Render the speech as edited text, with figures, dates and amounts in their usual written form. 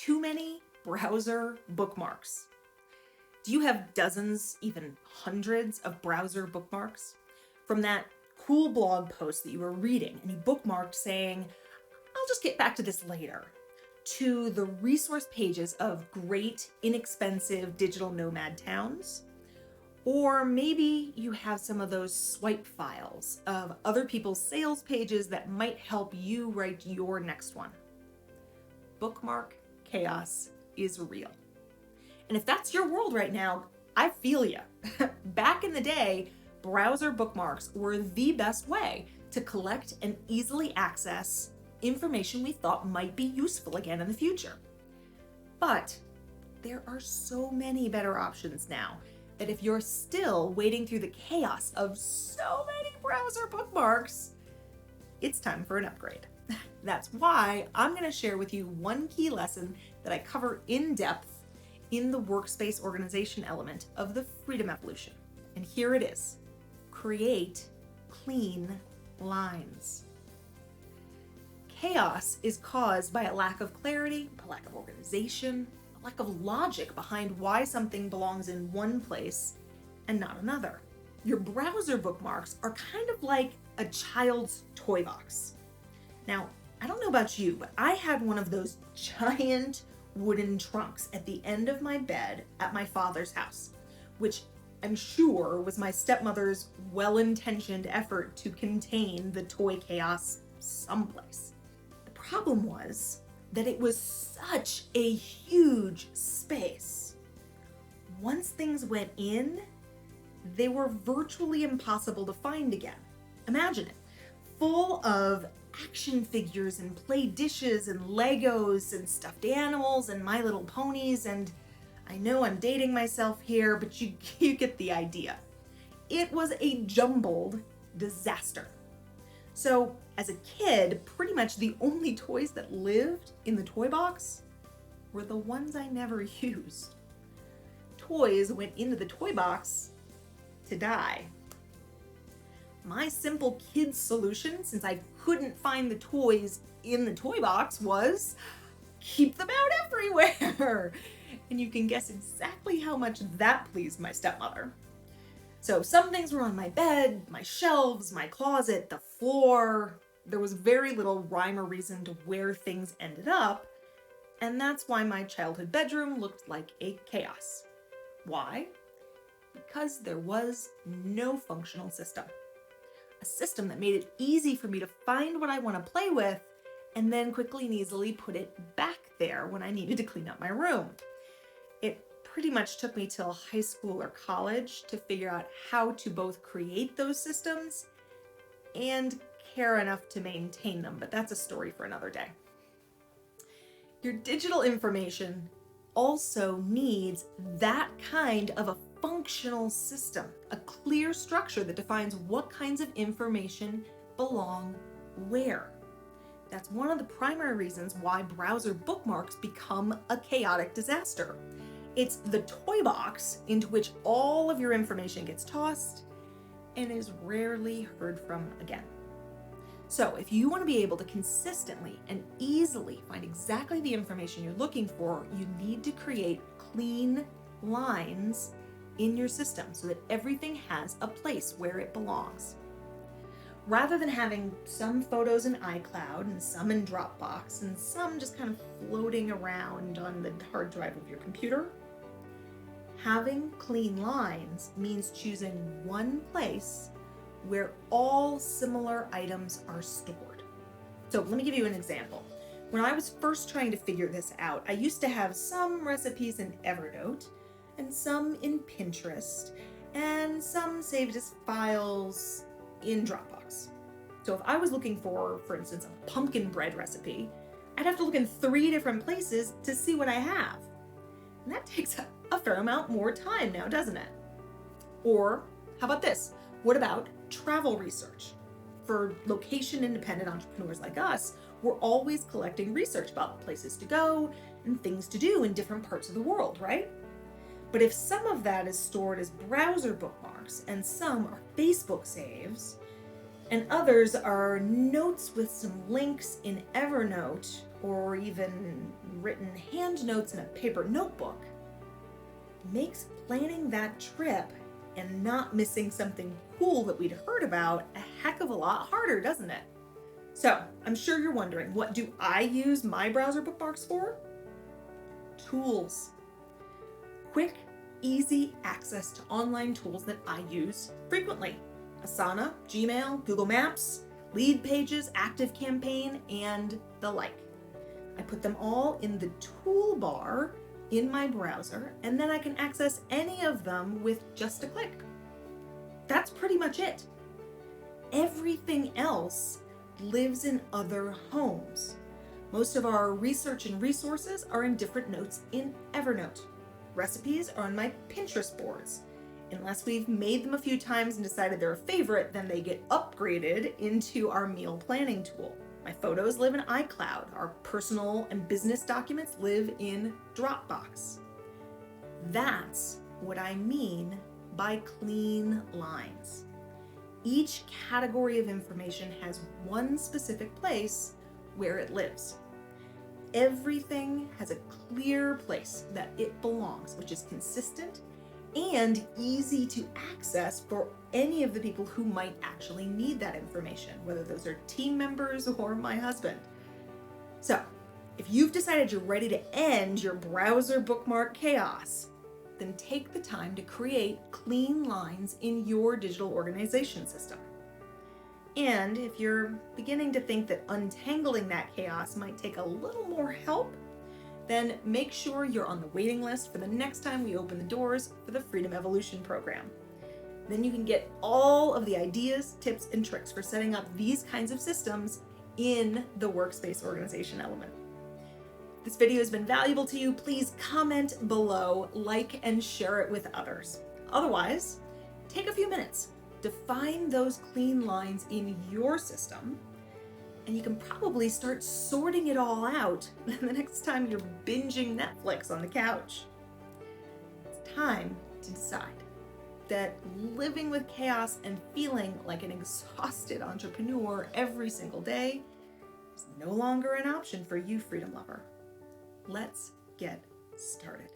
too many browser bookmarks? Do you have dozens, even hundreds of browser bookmarks? From that cool blog post that you were reading and you bookmarked saying, I'll just get back to this later, to the resource pages of great, inexpensive digital nomad towns? Or maybe you have some of those swipe files of other people's sales pages that might help you write your next one. Bookmark chaos is real. And if that's your world right now, I feel you. Back in the day, browser bookmarks were the best way to collect and easily access information we thought might be useful again in the future. But there are so many better options now that if you're still wading through the chaos of so many browser bookmarks, it's time for an upgrade. That's why I'm going to share with you one key lesson that I cover in depth in the workspace organization element of the Freedom Evolution. And here it is. Create clean lines. Chaos is caused by a lack of clarity, a lack of organization, a lack of logic behind why something belongs in one place and not another. Your browser bookmarks are kind of like a child's toy box. Now, I don't know about you, but I had one of those giant wooden trunks at the end of my bed at my father's house, which I'm sure was my stepmother's well-intentioned effort to contain the toy chaos someplace. The problem was that it was such a huge space. Once things went in, they were virtually impossible to find again. Imagine it, full of action figures and play dishes and Legos and stuffed animals and My Little Ponies, and I know I'm dating myself here, but you get the idea. It was a jumbled disaster. So as a kid, pretty much the only toys that lived in the toy box were the ones I never used. Toys went into the toy box to die. My simple kid's solution, since I couldn't find the toys in the toy box, was keep them out everywhere. And you can guess exactly how much that pleased my stepmother. So some things were on my bed, my shelves, my closet, the floor. There was very little rhyme or reason to where things ended up, and that's why my childhood bedroom looked like a chaos. Why? Because there was no functional system. A system that made it easy for me to find what I want to play with and then quickly and easily put it back there when I needed to clean up my room. It pretty much took me till high school or college to figure out how to both create those systems and care enough to maintain them, but that's a story for another day. Your digital information also needs that kind of a functional system, a clear structure that defines what kinds of information belong where. That's one of the primary reasons why browser bookmarks become a chaotic disaster. It's the toy box into which all of your information gets tossed and is rarely heard from again. So if you want to be able to consistently and easily find exactly the information you're looking for, you need to create clean lines in your system so that everything has a place where it belongs. Rather than having some photos in iCloud and some in Dropbox and some just kind of floating around on the hard drive of your computer, having clean lines means choosing one place where all similar items are stored. So let me give you an example. When I was first trying to figure this out, I used to have some recipes in Evernote and some in Pinterest and some saved as files in Dropbox. So if I was looking for instance, a pumpkin bread recipe, I'd have to look in 3 different places to see what I have. And that takes a fair amount more time now, doesn't it? Or how about this? What about travel research? For location-independent entrepreneurs like us, we're always collecting research about places to go and things to do in different parts of the world, right? But if some of that is stored as browser bookmarks and some are Facebook saves, and others are notes with some links in Evernote or even written hand notes in a paper notebook makes planning that trip and not missing something cool that we'd heard about a heck of a lot harder, doesn't it? So, I'm sure you're wondering, what do I use my browser bookmarks for? Tools. Quick, easy access to online tools that I use frequently. Asana, Gmail, Google Maps, Lead Pages, ActiveCampaign, and the like. I put them all in the toolbar in my browser, and then I can access any of them with just a click. That's pretty much it. Everything else lives in other homes. Most of our research and resources are in different notes in Evernote. Recipes are on my Pinterest boards. Unless we've made them a few times and decided they're a favorite, then they get upgraded into our meal planning tool. My photos live in iCloud. Our personal and business documents live in Dropbox. That's what I mean by clean lines. Each category of information has one specific place where it lives. Everything has a clear place that it belongs, which is consistent and easy to access for any of the people who might actually need that information, whether those are team members or my husband. So, if you've decided you're ready to end your browser bookmark chaos, then take the time to create clean lines in your digital organization system. And if you're beginning to think that untangling that chaos might take a little more help, then make sure you're on the waiting list for the next time we open the doors for the Freedom Evolution program. Then you can get all of the ideas, tips, and tricks for setting up these kinds of systems in the workspace organization element. If this video has been valuable to you, please comment below, like, and share it with others. Otherwise, take a few minutes, define those clean lines in your system, and you can probably start sorting it all out the next time you're binging Netflix on the couch. It's time to decide that living with chaos and feeling like an exhausted entrepreneur every single day is no longer an option for you, freedom lover. Let's get started.